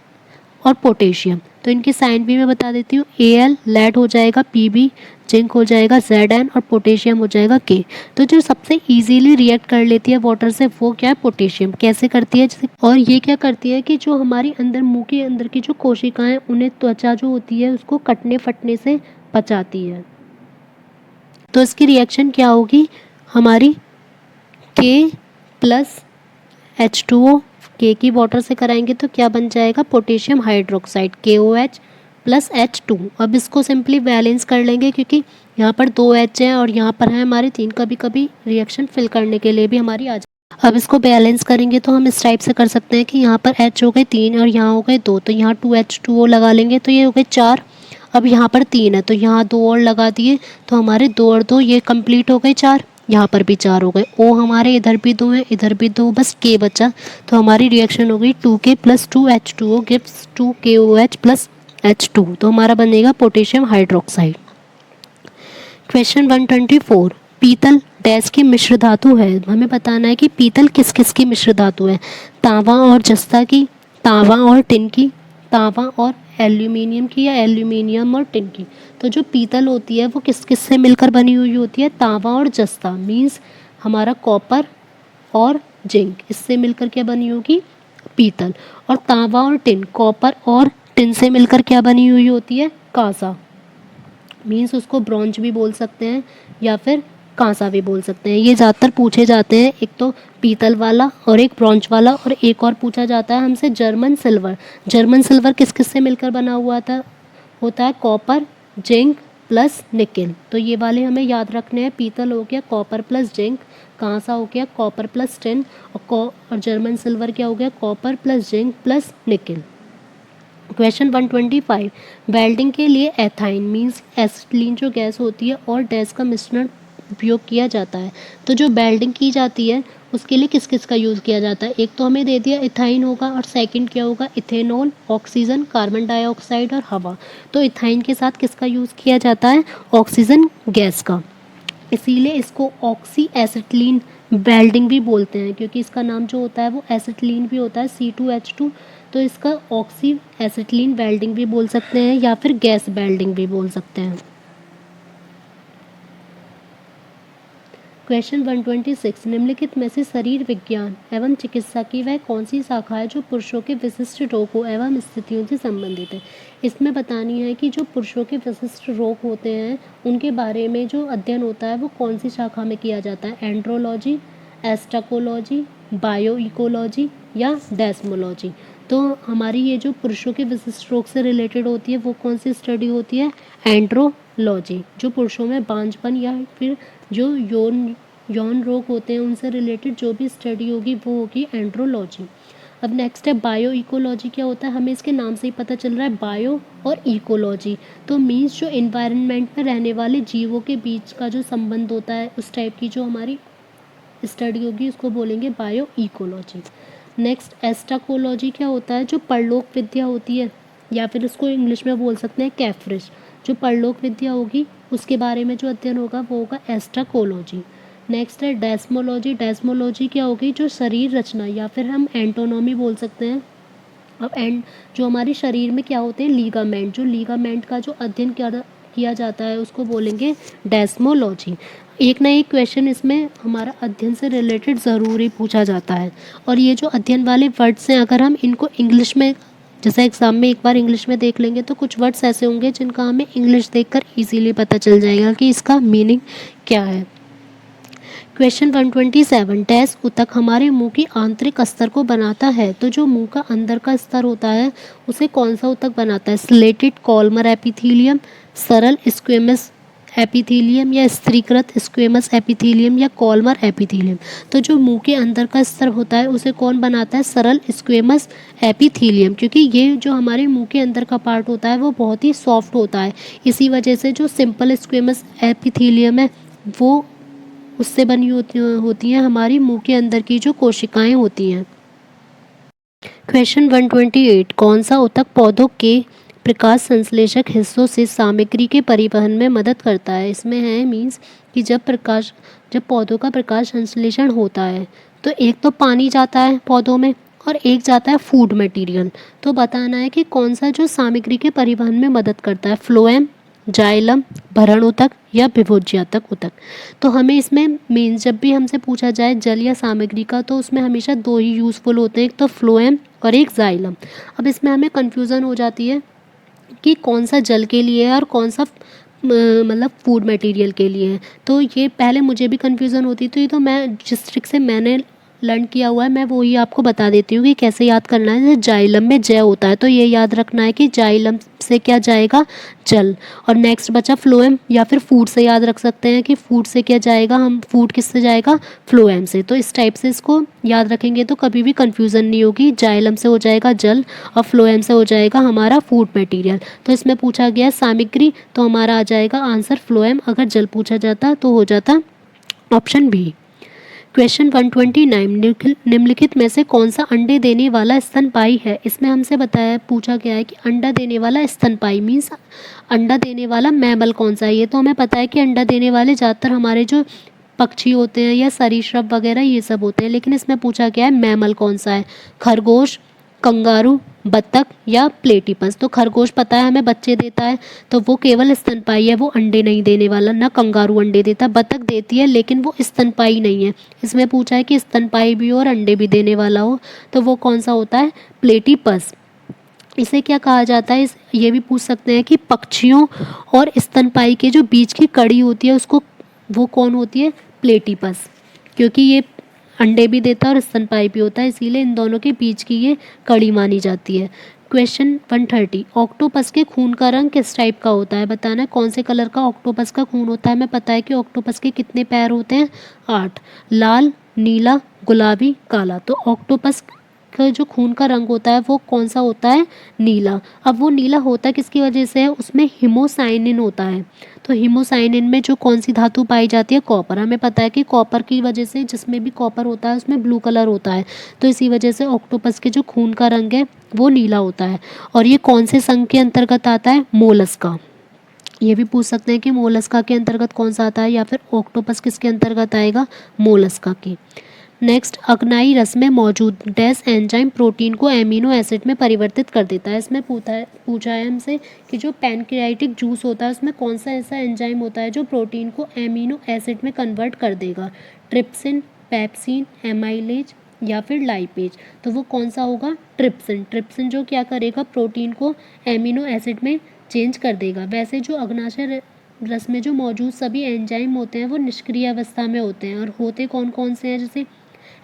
और पोटेशियम। तो इनके साइन भी मैं बता देती हूँ। Al लेड हो जाएगा Pb, जिंक हो जाएगा Zn और पोटेशियम हो जाएगा K। तो जो सबसे इजीली रिएक्ट कर लेती है वाटर से वो क्या है? पोटेशियम। कैसे करती है? जैसे, और ये क्या करती है कि जो हमारी अंदर मुंह के अंदर की जो कोशिकाएं उन्हें त्वचा जो होती है उसको कटने फटने से बचाती है। तो इसकी रिएक्शन क्या होगी? हमारी K प्लस H2O, के की वाटर से कराएंगे तो क्या बन जाएगा? Potassium hydroxide, KOH plus H2। अब इसको सिंपली बैलेंस कर लेंगे, क्योंकि यहाँ पर 2 H हैं और यहाँ पर है हमारे 3। कभी कभी रिएक्शन फिल करने के लिए भी हमारी आ जाए। अब इसको बैलेंस करेंगे तो हम इस टाइप से कर सकते हैं कि यहाँ पर H हो गए 3 और यहाँ हो गए 2, तो यहाँ 2H2O लगा लेंगे तो ये हो गए 4। अब यहाँ पर 3 है तो यहाँ 2 और लगा दिए तो हमारे 2 और 2 ये कंप्लीट हो गए 4। यहाँ पर भी 4 हो गए। O हमारे इधर भी 2 है, इधर भी 2, बस K बचा। तो हमारी रिएक्शन हो गई 2K plus 2H2O gives 2KOH plus H2। तो हमारा बनेगा पोटेशियम हाइड्रोक्साइड। क्वेश्चन 124, पीतल डैश की मिश्र धातु है। हमें बताना है कि पीतल किस किस की मिश्र धातु है? तांबा और जस्ता की, तांबा और टिन की, तांबा और एल्यूमिनियम की या एल्यूमिनियम और टिन की। तो जो पीतल होती है वो किस किस से मिलकर बनी हुई होती है? तांबा और जस्ता, मीन्स हमारा कॉपर और जिंक, इससे मिलकर क्या बनी होगी? पीतल। और तांबा और टिन, कॉपर और टिन से मिलकर क्या बनी हुई होती है? कांसा, मीन्स उसको ब्रॉन्ज भी बोल सकते हैं या फिर कांसा भी बोल सकते हैं। ये ज़्यादातर पूछे जाते हैं, एक तो पीतल वाला और एक ब्रॉन्ज वाला, और एक और पूछा जाता है हमसे जर्मन सिल्वर। जर्मन सिल्वर किस किस से मिलकर बना हुआ था? होता है कॉपर, जिंक प्लस निकेल। तो ये वाले हमें याद रखने हैं। पीतल हो गया कॉपर प्लस जिंक, कांसा हो गया कॉपर प्लस टिन, और जर्मन सिल्वर क्या हो गया? Copper plus zinc plus nickel. Question 125, welding के लिए एथाइन मीन्स एसिटिलीन जो गैस होती है और डैश का मिश्रण उपयोग किया जाता है। तो जो वेल्डिंग की जाती है उसके लिए किस किस का यूज़ किया जाता है? एक तो हमें दे दिया इथाइन होगा और सेकंड क्या होगा? इथेनॉल, ऑक्सीजन, कार्बन डाइऑक्साइड और हवा। तो इथाइन के साथ किसका यूज़ किया जाता है? ऑक्सीजन गैस का। इसीलिए इसको ऑक्सी एसिटिलीन वेल्डिंग भी बोलते हैं, क्योंकि इसका नाम जो होता है वो एसिटिलीन भी होता है, C2H2। तो इसका ऑक्सी एसिटिलीन वेल्डिंग भी बोल सकते हैं या फिर गैस वेल्डिंग भी बोल सकते हैं। क्वेश्चन 126 निम्नलिखित में से शरीर विज्ञान एवं चिकित्सा की वह कौन सी शाखा है जो पुरुषों के विशिष्ट रोगों एवं स्थितियों से संबंधित है। इसमें बतानी है कि जो पुरुषों के विशिष्ट रोग होते हैं उनके बारे में जो अध्ययन होता है वो कौन सी शाखा में किया जाता है, एंड्रोलॉजी, एस्ट्रोकोलॉजी, बायोइकोलॉजी या डेस्मोलॉजी। तो हमारी ये जो पुरुषों के विशिष्ट रोग से रिलेटेड होती है वो कौन सी स्टडी होती है, एंड्रोलॉजी। जो पुरुषों में बांझपन या फिर जो यौन रोग होते हैं उनसे रिलेटेड जो भी स्टडी होगी वो होगी एंड्रोलॉजी। अब नेक्स्ट है बायो इकोलॉजी। क्या होता है, हमें इसके नाम से ही पता चल रहा है, बायो और इकोलॉजी। तो मीन्स जो इन्वायरमेंट में रहने वाले जीवों के बीच का जो संबंध होता है उस टाइप की जो हमारी स्टडी होगी उसको बोलेंगे बायो इकोलॉजी। नेक्स्ट एस्ट्रोकोलॉजी क्या होता है, जो परलोक विद्या होती है या फिर उसको इंग्लिश में बोल सकते हैं कैफ्रिश। जो परलोक विद्या होगी उसके बारे में जो अध्ययन होगा वो होगा एस्ट्रोकोलॉजी। नेक्स्ट है डेस्मोलॉजी। डेस्मोलॉजी क्या होगी, जो शरीर रचना या फिर हम एंटोनॉमी बोल सकते हैं। अब जो हमारे शरीर में क्या होते हैं, लीगामेंट। जो लीगामेंट का जो अध्ययन किया जाता है उसको बोलेंगे डेस्मोलॉजी। एक ना एक क्वेश्चन इसमें हमारा अध्ययन से रिलेटेड ज़रूरी पूछा जाता है। और ये जो अध्ययन वाले वर्ड्स हैं अगर हम इनको इंग्लिश में जैसे एग्ज़ाम में एक बार इंग्लिश में देख लेंगे तो कुछ वर्ड्स ऐसे होंगे जिनका हमें इंग्लिश देखकर इजीली पता चल जाएगा कि इसका मीनिंग क्या है। क्वेश्चन 127 डैश ऊतक हमारे मुंह की आंतरिक स्तर को बनाता है। तो जो मुंह का अंदर का स्तर होता है उसे कौन सा ऊतक बनाता है, स्लेटेड कॉलमर एपिथीलियम, सरल स्क्वेमस एपिथीलियम या स्त्रीकृत स्क्वेमस एपिथीलियम या कॉलमर एपिथीलियम। तो जो मुंह के अंदर का स्तर होता है उसे कौन बनाता है, सरल स्क्वेमस एपिथीलियम। क्योंकि ये जो हमारे मुंह के अंदर का पार्ट होता है वो बहुत ही सॉफ्ट होता है, इसी वजह से जो सिंपल स्क्वेमस एपिथीलियम है वो उससे बनी होती हैं हमारी मुंह के अंदर की जो कोशिकाएं होती हैं। क्वेश्चन 128 कौन सा ऊतक पौधों के प्रकाश संश्लेषक हिस्सों से सामग्री के परिवहन में मदद करता है। इसमें है मीन्स कि जब पौधों का प्रकाश संश्लेषण होता है तो एक तो पानी जाता है पौधों में और एक जाता है फूड मटेरियल। तो बताना है कि कौन सा जो सामग्री के परिवहन में मदद करता है, फ्लोएम, जाइलम, भरण ऊतक या विभोज्यातक ऊतक। तो हमें इसमें मीन्स जब भी हमसे पूछा जाए जल या सामग्री का तो उसमें हमेशा दो ही यूज़फुल होते हैं, एक तो फ्लोएम और एक जाइलम। अब इसमें हमें कन्फ्यूज़न हो जाती है कि कौन सा जल के लिए है और कौन सा मतलब फूड मटेरियल के लिए है। तो ये पहले मुझे भी कन्फ्यूज़न होती थी, तो मैं जिस ट्रिक से मैंने लर्न किया हुआ है मैं वो ही आपको बता देती हूँ कि कैसे याद करना है। जैसे जाइलम में जय होता है तो ये याद रखना है कि जाइलम से क्या जाएगा, जल। और नेक्स्ट बचा फ्लोएम, या फिर फूड से याद रख सकते हैं कि फूड से क्या जाएगा, हम फूड किससे जाएगा, फ्लोएम से। तो इस टाइप से इसको याद रखेंगे तो कभी भी कन्फ्यूज़न नहीं होगी। जाइलम से हो जाएगा जल और फ्लोएम से हो जाएगा हमारा फूड मटेरियल। तो इसमें पूछा गया सामग्री तो हमारा आ जाएगा आंसर फ्लोएम। अगर जल पूछा जाता तो हो जाता ऑप्शन बी। क्वेश्चन 129 निम्नलिखित में से कौन सा अंडे देने वाला स्तनपायी है। इसमें हमसे पूछा गया है कि अंडा देने वाला स्तनपायी मीन्स अंडा देने वाला मैमल कौन सा है। ये तो हमें पता है कि अंडा देने वाले ज़्यादातर हमारे जो पक्षी होते हैं या सरीसृप वगैरह ये सब होते हैं, लेकिन इसमें पूछा गया है मैमल कौन सा है, खरगोश, कंगारू, बत्तख या प्लेटिपस। तो खरगोश पता है हमें बच्चे देता है तो वो केवल स्तनपायी है, वो अंडे नहीं देने वाला। ना कंगारू अंडे देता, बत्तख देती है लेकिन वो स्तनपायी नहीं है। इसमें पूछा है कि स्तनपायी भी हो और अंडे भी देने वाला हो तो वो कौन सा होता है, प्लेटिपस। इसे क्या कहा जाता है, ये भी पूछ सकते हैं कि पक्षियों और स्तनपायी के जो बीच की कड़ी होती है उसको वो कौन होती है, प्लेटिपस। क्योंकि ये अंडे भी देता है और स्तनपायी भी होता है, इसीलिए इन दोनों के बीच की ये कड़ी मानी जाती है। क्वेश्चन 130 ऑक्टोपस के खून का रंग किस टाइप का होता है। बताना है कौन से कलर का ऑक्टोपस का खून होता है। हमें पता है कि ऑक्टोपस के कितने पैर होते हैं, 8, लाल, नीला, गुलाबी, काला। तो ऑक्टोपस का जो खून का रंग होता है वो कौन सा होता है, नीला। अब वो नीला होता किसकी वजह से है, उसमें हीमोसाइनिन होता है। तो हीमोसाइनिन में जो कौन सी धातु पाई जाती है, कॉपर। हमें पता है कि कॉपर की वजह से जिसमें भी कॉपर होता है उसमें ब्लू कलर होता है, तो इसी वजह से ऑक्टोपस के जो खून का रंग है वो नीला होता है। और ये कौन से संघ के अंतर्गत आता है, मोलस्का। ये भी पूछ सकते हैं कि मोलस्का के अंतर्गत कौन सा आता है या फिर ऑक्टोपस किसके अंतर्गत आएगा, मोलस्का के। नेक्स्ट, अग्नाई रस में मौजूद डैश एंजाइम प्रोटीन को एमिनो एसिड में परिवर्तित कर देता है। इसमें पूछा है हमसे कि जो पैनक्रियाटिक जूस होता है उसमें कौन सा ऐसा एंजाइम होता है जो प्रोटीन को एमिनो एसिड में कन्वर्ट कर देगा। ट्रिप्सिन, पेप्सिन, एमाइलेज या फिर लाइपेज। तो वो कौन सा होगा? ट्रिप्सिन। ट्रिप्सिन जो क्या करेगा, प्रोटीन को एमिनो एसिड में चेंज कर देगा। वैसे जो अग्नाशय रस में जो मौजूद सभी एंजाइम होते हैं वो निष्क्रिय अवस्था में होते हैं, और होते कौन कौन से हैं, जैसे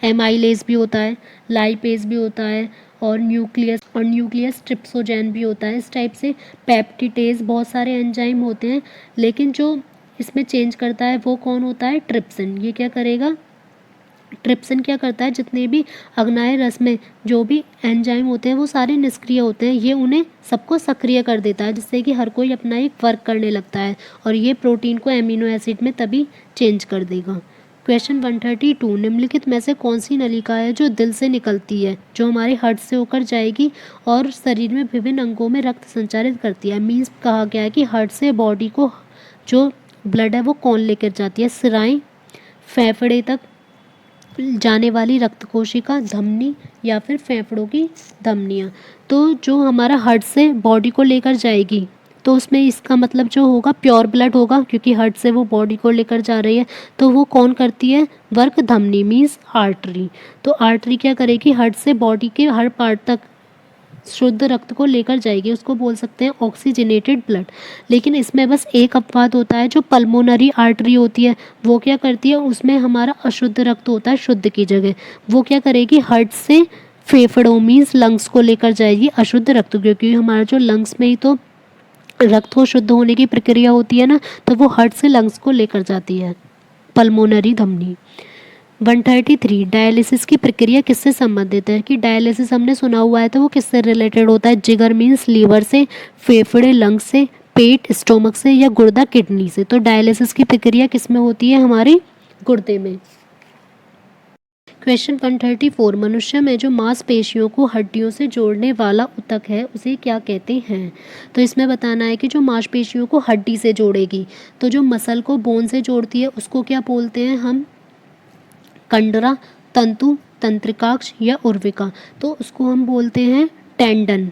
एमाइलेज भी होता है, लाइपेज भी होता है, और न्यूक्लियस ट्रिप्सोजैन भी होता है। इस टाइप से पेप्टिडेज बहुत सारे एंजाइम होते हैं, लेकिन जो इसमें चेंज करता है वो कौन होता है? ट्रिप्सिन। ये क्या करेगा? ट्रिप्सिन क्या करता है, जितने भी अग्नाय रस में जो भी एंजाइम होते हैं वो सारे निष्क्रिय होते हैं, ये उन्हें सबको सक्रिय कर देता है, जिससे कि हर कोई अपना एक वर्क करने लगता है, और ये प्रोटीन को एमिनो एसिड में तभी चेंज कर देगा। क्वेश्चन 132, निम्नलिखित में से कौन सी नलिका है जो दिल से निकलती है, जो हमारे हार्ट से होकर जाएगी और शरीर में विभिन्न अंगों में रक्त संचारित करती है। मीन्स कहा गया है कि हार्ट से बॉडी को जो ब्लड है वो कौन लेकर जाती है? सिराएं, फेफड़े तक जाने वाली रक्त कोशिका, धमनी, या फिर फेफड़ों की धमनियाँ। तो जो हमारा हार्ट से बॉडी को लेकर जाएगी तो उसमें इसका मतलब जो होगा प्योर ब्लड होगा, क्योंकि हार्ट से वो बॉडी को लेकर जा रही है। तो वो कौन करती है वर्क? धमनी मीन्स आर्टरी। तो आर्टरी क्या करेगी? हार्ट से बॉडी के हर पार्ट तक शुद्ध रक्त को लेकर जाएगी, उसको बोल सकते हैं ऑक्सीजनेटेड ब्लड। लेकिन इसमें बस एक अपवाद होता है, जो पल्मोनरी आर्टरी होती है वो क्या करती है, उसमें हमारा अशुद्ध रक्त होता है शुद्ध की जगह। वो क्या करेगी? हार्ट से फेफड़ों मीन्स लंग्स को लेकर जाएगी अशुद्ध रक्त, क्योंकि हमारा जो लंग्स में ही तो रक्त को शुद्ध होने की प्रक्रिया होती है ना, तो वो हार्ट से लंग्स को लेकर जाती है पल्मोनरी धमनी। 133, डायलिसिस की प्रक्रिया किससे संबंधित है? कि डायलिसिस हमने सुना हुआ है, तो वो किससे रिलेटेड होता है? जिगर मीन्स लीवर से, फेफड़े लंग्स से, पेट स्टोमक से, या गुर्दा किडनी से। तो डायलिसिस की प्रक्रिया किस में होती है? हमारे गुर्दे में। क्वेश्चन 134, मनुष्य में जो मांसपेशियों को हड्डियों से जोड़ने वाला ऊतक है उसे क्या कहते हैं? तो इसमें बताना है कि जो मांसपेशियों को हड्डी से जोड़ेगी, तो जो मसल को बोन से जोड़ती है उसको क्या बोलते हैं हम? कंडरा, तंतु, तंत्रिकाक्ष या उर्विका। तो उसको हम बोलते हैं टेंडन।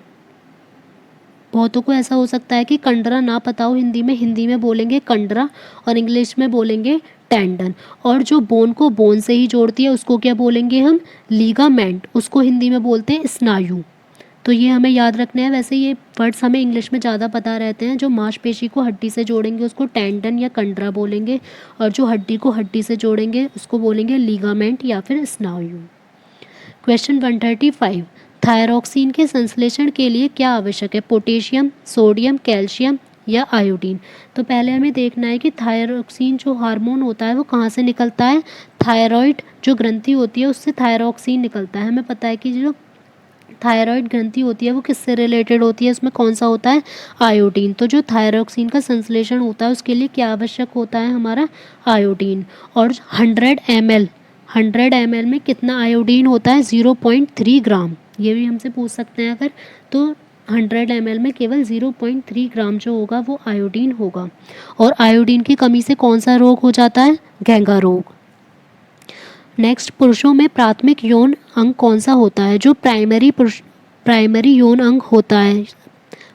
बहुतों को ऐसा हो सकता है कि कंडरा ना पता हो हिंदी में बोलेंगे कंडरा और इंग्लिश में बोलेंगे टेंडन। और जो बोन को बोन से ही जोड़ती है उसको क्या बोलेंगे हम? लीगामेंट। उसको हिंदी में बोलते हैं स्नायु। तो ये हमें याद रखना है। वैसे ये वर्ड्स हमें इंग्लिश में ज़्यादा पता रहते हैं। जो मांसपेशी को हड्डी से जोड़ेंगे उसको टेंडन या कंडरा बोलेंगे, और जो हड्डी को हड्डी से जोड़ेंगे उसको बोलेंगे लीगामेंट या फिर स्नायु। क्वेश्चन 135, थायरॉक्सिन के संश्लेषण के लिए क्या आवश्यक है? पोटेशियम, सोडियम, कैल्शियम या आयोडीन। तो पहले हमें देखना है कि थायरॉक्सिन जो हार्मोन होता है वो कहाँ से निकलता है? थायराइड जो ग्रंथि होती है उससे थायरॉक्सिन निकलता है। हमें पता है कि जो थायराइड ग्रंथि होती है वो किससे रिलेटेड होती है? उसमें कौन सा होता है? आयोडीन। तो जो थायरॉक्सिन का संश्लेषण होता है उसके लिए क्या आवश्यक होता है? हमारा आयोडीन। और 100 ml में कितना आयोडीन होता है? 0.3 ग्राम। ये भी हमसे पूछ सकते हैं अगर, तो 100 ml में केवल 0.3 ग्राम जो होगा वो आयोडीन होगा। और आयोडीन की कमी से कौन सा रोग हो जाता है? घेंघा रोग। नेक्स्ट, पुरुषों में प्राथमिक यौन अंग कौन सा होता है? जो प्राइमरी यौन अंग होता है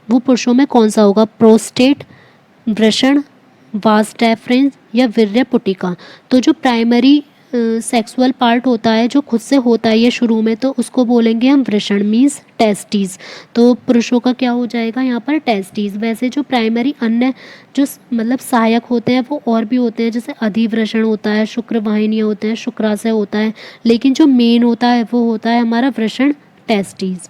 वो पुरुषों में कौन सा होगा? प्रोस्टेट, वृषण, वास डेफरेंस या वीर्य पुटिका। तो जो प्राइमरी सेक्सुअल पार्ट होता है जो खुद से होता है ये शुरू में, तो उसको बोलेंगे हम वृषण मीन्स टेस्टीज। तो पुरुषों का क्या हो जाएगा यहाँ पर? टेस्टीज। वैसे जो प्राइमरी अन्य जो मतलब सहायक होते हैं वो और भी होते हैं, जैसे अधिवृषण होता है, शुक्रवाहिनियाँ होते हैं, शुक्राशय होता है, लेकिन जो मेन होता है वो होता है हमारा वृषण टेस्टीज।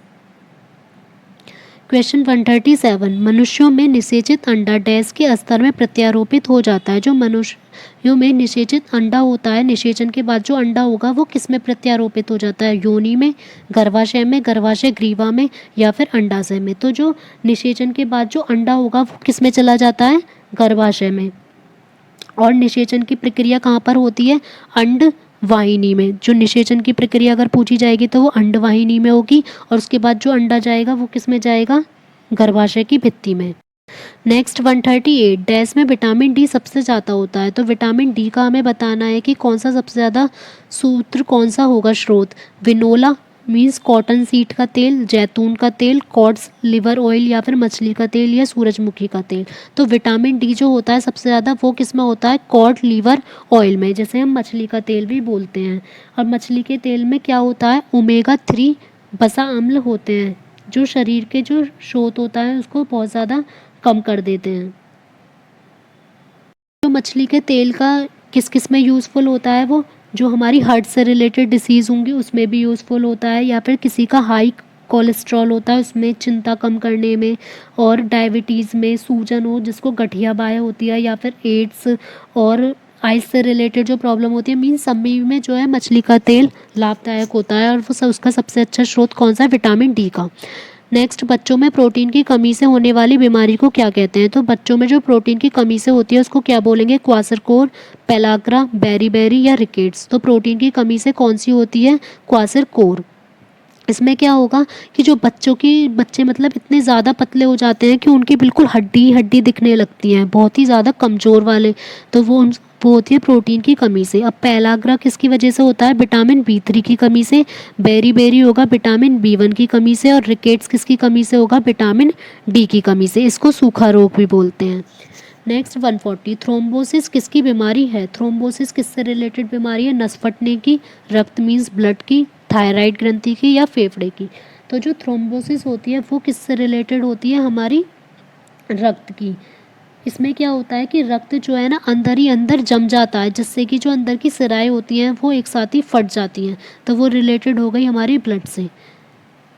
क्वेश्चन 137, मनुष्यों में निषेचित अंडा डैश के स्तर में प्रत्यारोपित हो जाता है। जो मनुष्यों में निषेचित अंडा होता है, निषेचन के बाद जो अंडा होगा वो किस में प्रत्यारोपित हो जाता है? योनि में, गर्भाशय में, गर्भाशय ग्रीवा में या फिर अंडाशय में। तो जो निषेचन के बाद जो अंडा होगा वो किस में चला जाता है? गर्भाशय में। और निषेचन की प्रक्रिया कहाँ पर होती है? अंड वाहिनी में। जो निषेचन की प्रक्रिया अगर पूछी जाएगी तो वो अंडवाहिनी में होगी, और उसके बाद जो अंडा जाएगा वो किस में जाएगा? गर्भाशय की भित्ति में। नेक्स्ट 138 डैश में विटामिन डी सबसे ज़्यादा होता है, तो विटामिन डी का हमें बताना है कि कौन सा सबसे ज़्यादा सूत्र कौन सा होगा स्रोत, विनोला मीन्स कॉटन सीड का तेल, जैतून का तेल, कॉड्स लिवर ऑयल या फिर मछली का तेल या सूरजमुखी का तेल। तो विटामिन डी जो होता है सबसे ज़्यादा वो किस में होता है, कॉड लिवर ऑयल में, जैसे हम मछली का तेल भी बोलते हैं। और मछली के तेल में क्या होता है, ओमेगा 3 वसा अम्ल होते हैं जो शरीर के जो शोथ होता है उसको बहुत ज़्यादा कम कर देते हैं। जो मछली के तेल का किस किस में यूज़फुल होता है, वो जो हमारी हार्ट से रिलेटेड डिसीज़ होंगी उसमें भी यूज़फुल होता है, या फिर किसी का हाई कोलेस्ट्रॉल होता है उसमें चिंता कम करने में, और डायबिटीज़ में, सूजन हो जिसको गठिया बाय होती है, या फिर एड्स और आइस से रिलेटेड जो प्रॉब्लम होती है, मीन सभी में जो है मछली का तेल लाभदायक होता है। और वो उसका सबसे अच्छा स्रोत कौन सा है, विटामिन डी का। नेक्स्ट, बच्चों में प्रोटीन की कमी से होने वाली बीमारी को क्या कहते हैं, तो बच्चों में जो प्रोटीन की कमी से होती है उसको क्या बोलेंगे, क्वासरकोर, पेलाग्रा, बेरी या रिकेट्स। तो प्रोटीन की कमी से कौन सी होती है, क्वासरकोर। इसमें क्या होगा कि जो बच्चे मतलब इतने ज़्यादा पतले हो जाते हैं कि उनकी बिल्कुल हड्डी हड्डी दिखने लगती हैं, बहुत ही ज़्यादा कमज़ोर वाले, तो वो होती है प्रोटीन की कमी से। अब पेलाग्रा किसकी वजह से होता है, विटामिन बी3 की कमी से, बेरी होगा विटामिन बी1 की कमी से, और रिकेट्स किसकी कमी से होगा, विटामिन डी की कमी से। इसको सूखा रोग भी बोलते हैं। नेक्स्ट 140 थ्रोम्बोसिस किसकी बीमारी है, थ्रोम्बोसिस किससे रिलेटेड बीमारी है, नस फटने की, रक्त मीन्स ब्लड की, थायराइड ग्रंथि की या फेफड़े की। तो जो थ्रोम्बोसिस होती है वो किससे रिलेटेड होती है, हमारी रक्त की। इसमें क्या होता है कि रक्त जो है ना अंदर ही अंदर जम जाता है, जिससे कि जो अंदर की सिराएं होती हैं वो एक साथ ही फट जाती हैं, तो वो रिलेटेड हो गई हमारी ब्लड से।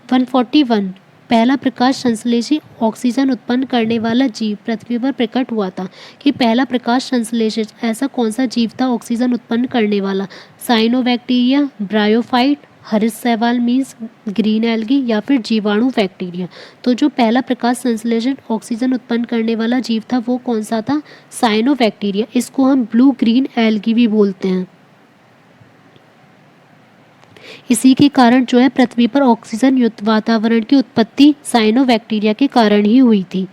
141 पहला प्रकाश संश्लेषी ऑक्सीजन उत्पन्न करने वाला जीव पृथ्वी पर प्रकट हुआ था, कि पहला प्रकाश संश्लेषित ऐसा कौन सा जीव था ऑक्सीजन उत्पन्न करने वाला, साइनोबैक्टीरिया, ब्रायोफाइट, हरित शैवाल मीन्स ग्रीन एल्गी, या फिर जीवाणु बैक्टीरिया। तो जो पहला प्रकाश संश्लेषण ऑक्सीजन उत्पन्न करने वाला जीव था वो कौन सा था, साइनोबैक्टीरिया। इसको हम ब्लू ग्रीन एल्गी भी बोलते हैं। इसी के कारण जो है पृथ्वी पर ऑक्सीजन युक्त वातावरण की उत्पत्ति साइनोबैक्टीरिया के कारण ही हुई थी।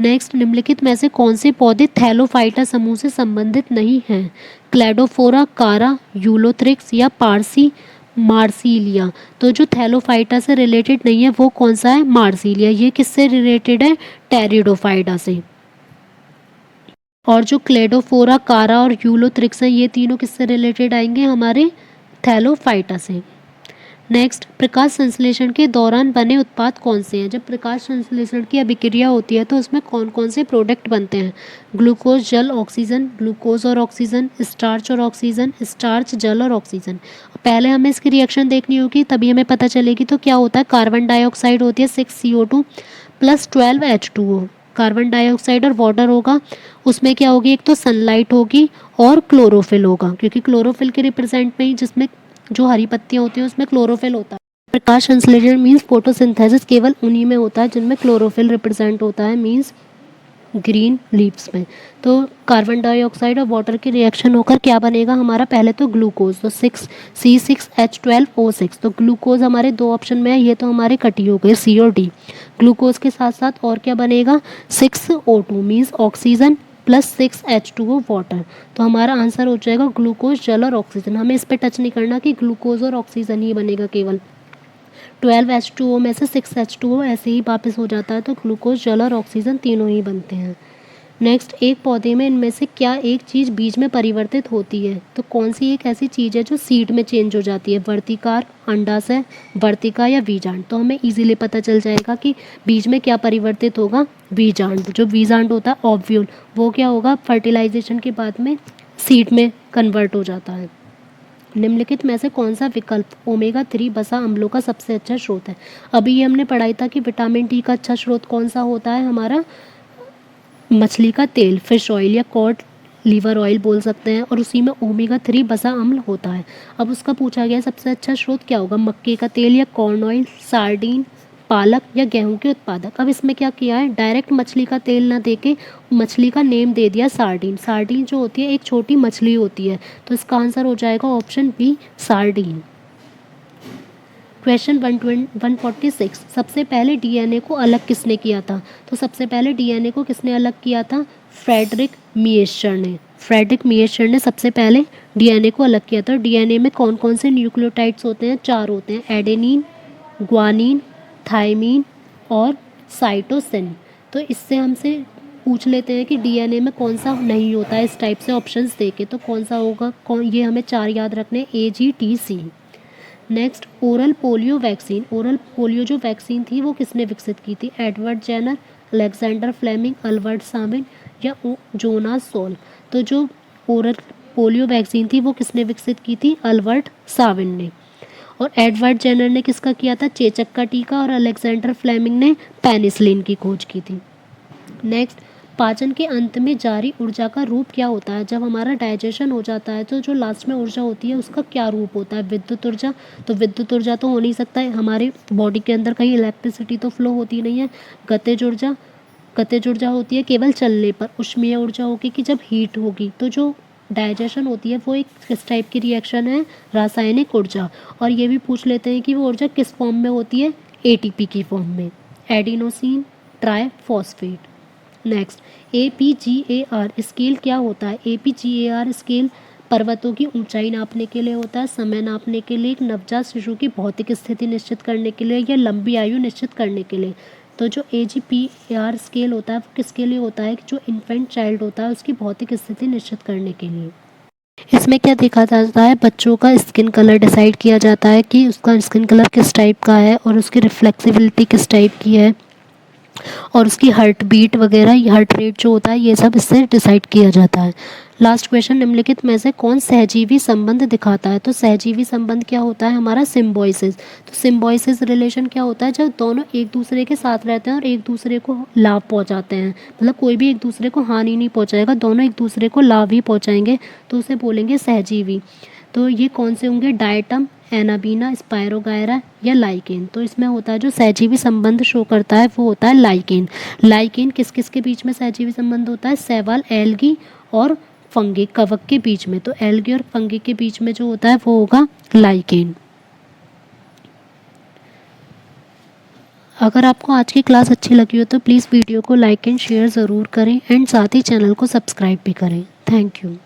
नेक्स्ट, निम्नलिखित में से कौन से पौधे थैलोफाइटा समूह से संबंधित नहीं हैं, क्लेडोफोरा, कारा, यूलोथ्रिक्स या पारसी मार्सिलिया। तो जो थैलोफाइटा से रिलेटेड नहीं है वो कौन सा है, मार्सिलिया। ये किससे रिलेटेड है, टेरिडोफाइटा से। और जो क्लेडोफोरा, कारा और यूलोथ्रिक्स हैं ये तीनों किससे रिलेटेड आएंगे, हमारे थैलोफाइटा से। नेक्स्ट, प्रकाश संश्लेषण के दौरान बने उत्पाद कौन से हैं। जब प्रकाश संश्लेषण की अभिक्रिया होती है तो उसमें कौन कौन से प्रोडक्ट बनते हैं, ग्लूकोज, जल, ऑक्सीजन, ग्लूकोज और ऑक्सीजन, स्टार्च और ऑक्सीजन, स्टार्च, जल और ऑक्सीजन। पहले हमें इसकी रिएक्शन देखनी होगी तभी हमें पता चलेगी। तो क्या होता है, कार्बन डाइऑक्साइड होती है 6CO2 + 12H2O, कार्बन डाइऑक्साइड और वाटर होगा। उसमें क्या होगी, एक तो सनलाइट होगी और क्लोरोफिल होगा, क्योंकि क्लोरोफिल के रिप्रेजेंट में ही जिसमें जो हरी पत्तियां होती हैं उसमें क्लोरोफिल होता है। प्रकाश संश्लेषण मीन्स फोटोसिंथेसिस केवल उन्हीं में होता है जिनमें क्लोरोफिल रिप्रेजेंट होता है, मीन्स ग्रीन लीव्स में। तो कार्बन डाइऑक्साइड और वाटर की रिएक्शन होकर क्या बनेगा हमारा, पहले तो ग्लूकोज, तो C6H12O6। तो ग्लूकोज हमारे दो ऑप्शन में है, ये तो हमारे कटी हो गए C और D। ग्लूकोज के साथ साथ और क्या बनेगा, 6O2 means oxygen + 6H2O water. तो हमारा आंसर हो जाएगा ग्लूकोज, जल और ऑक्सीजन। हमें इस पर टच नहीं करना कि ग्लूकोज और ऑक्सीजन ही बनेगा केवल, 12H2O में से 6H2O ऐसे ही वापस हो जाता है, तो ग्लूकोज, जल और ऑक्सीजन तीनों ही बनते हैं। नेक्स्ट, एक पौधे में इनमें से क्या एक चीज़ बीज में परिवर्तित होती है, तो कौन सी एक ऐसी चीज़ है जो सीड में चेंज हो जाती है, वर्तिकार, अंडाशय, वर्तिका या बीजांड। तो हमें इजीली पता चल जाएगा कि बीज में क्या परिवर्तित होगा, बीजांड। जो बीजांड होता है ओव्यूल, वो क्या होगा, फर्टिलाइजेशन के बाद में सीड में कन्वर्ट हो जाता है। निम्नलिखित में से कौन सा विकल्प ओमेगा 3 वसा अम्लों का सबसे अच्छा स्रोत है। अभी ये हमने पढ़ाई था कि विटामिन डी का अच्छा स्रोत कौन सा होता है, हमारा मछली का तेल, फिश ऑयल या कॉड लीवर ऑयल बोल सकते हैं, और उसी में ओमेगा 3 वसा अम्ल होता है। अब उसका पूछा गया सबसे अच्छा स्रोत क्या होगा, मक्के का तेल या कॉर्न ऑयल, सार्डिन, पालक या गेहूं के उत्पादक। अब इसमें क्या किया है, डायरेक्ट मछली का तेल ना देके मछली का नेम दे दिया सार्डिन। सार्डिन जो होती है एक छोटी मछली होती है, तो इसका आंसर हो जाएगा ऑप्शन बी, सार्डिन। क्वेश्चन 146, सबसे पहले डीएनए को अलग किसने किया था? तो सबसे पहले डीएनए को किसने अलग किया था? फ्रेडरिक मिएशर ने। फ्रेडरिक मिएशर ने सबसे पहले डीएनए को अलग किया था। डीएनए में कौन कौन से न्यूक्लियोटाइड्स होते हैं? 4 होते हैं, एडेनिन, ग्वानिन, थायमीन और साइटोसिन। तो इससे हमसे पूछ लेते हैं कि डीएनए में कौन सा नहीं होता है, इस टाइप से ऑप्शंस देके तो कौन सा होगा? ये हमें 4 याद रखने, AGTC। Next, oral polio vaccine. Oral polio जो वैक्सीन थी वो किसने विकसित की थी? Edward Jenner, Alexander Fleming, Albert Sabin या जोनास सॉल। तो जो ओरल पोलियो वैक्सीन थी वो किसने विकसित की थी? अल्बर्ट साविन ने। और एडवर्ड जेनर ने किसका किया था? चेचक का टीका। और अलेक्जेंडर फ्लेमिंग ने पेनिसिलिन की खोज की थी। नेक्स्ट, पाचन के अंत में जारी ऊर्जा का रूप क्या होता है? जब हमारा डाइजेशन हो जाता है तो जो लास्ट में ऊर्जा होती है उसका क्या रूप होता है? विद्युत ऊर्जा। तो विद्युत ऊर्जा तो हो नहीं सकता है, हमारे बॉडी के अंदर कहीं इलेक्ट्रिसिटी तो फ्लो होती नहीं है। गतिज ऊर्जा। गतिज ऊर्जा होती है केवल चलने पर। ऊष्मीय ऊर्जा होगी कि जब हीट होगी। तो जो डाइजेशन होती है वो एक किस टाइप की रिएक्शन है? रासायनिक ऊर्जा। और ये भी पूछ लेते हैं कि वो ऊर्जा किस फॉर्म में होती है? ATP की फॉर्म में, adenosine triphosphate. Next, APGAR scale क्या होता है? APGAR स्केल पर्वतों की ऊंचाई नापने के लिए होता है, समय नापने के लिए, एक नवजात शिशु की भौतिक स्थिति निश्चित करने के लिए या लंबी आयु निश्चित करने के लिए। तो जो AGPAR स्केल होता है वो किसके लिए होता है? कि जो इन्फेंट चाइल्ड होता है उसकी भौतिक स्थिति निश्चित करने के लिए। इसमें क्या देखा जाता है? बच्चों का स्किन कलर डिसाइड किया जाता है कि उसका स्किन कलर किस टाइप का है और उसकी रिफ्लेक्सिबिलिटी किस टाइप की है और उसकी हार्ट बीट वगैरह, हार्ट रेट जो होता है, ये सब इससे डिसाइड किया जाता है। लास्ट क्वेश्चन, निम्नलिखित में से कौन सहजीवी संबंध दिखाता है? तो सहजीवी संबंध क्या होता है? हमारा सिम्बायोसिस। तो सिम्बायोसिस रिलेशन क्या होता है? जब दोनों एक दूसरे के साथ रहते हैं और एक दूसरे को लाभ पहुंचाते हैं, मतलब कोई भी एक दूसरे को हानि नहीं पहुंचाएगा, दोनों एक दूसरे को लाभ ही पहुंचाएंगे, तो उसे बोलेंगे सहजीवी। तो ये कौन से होंगे? डायटम, एनाबीना, स्पायरोगायरा या लाइकेन। तो इसमें होता है जो सहजीवी संबंध शो करता है वो होता है लाइकेन। लाइकेन किस किस के बीच में सहजीवी संबंध होता है? शैवाल, एल्गी और फंगी, कवक के बीच में। तो एल्गी और फंगी के बीच में जो होता है वो होगा लाइकेन। अगर आपको आज की क्लास अच्छी लगी हो तो प्लीज़ वीडियो को लाइक एंड शेयर ज़रूर करें एंड साथ ही चैनल को सब्सक्राइब भी करें। Thank you.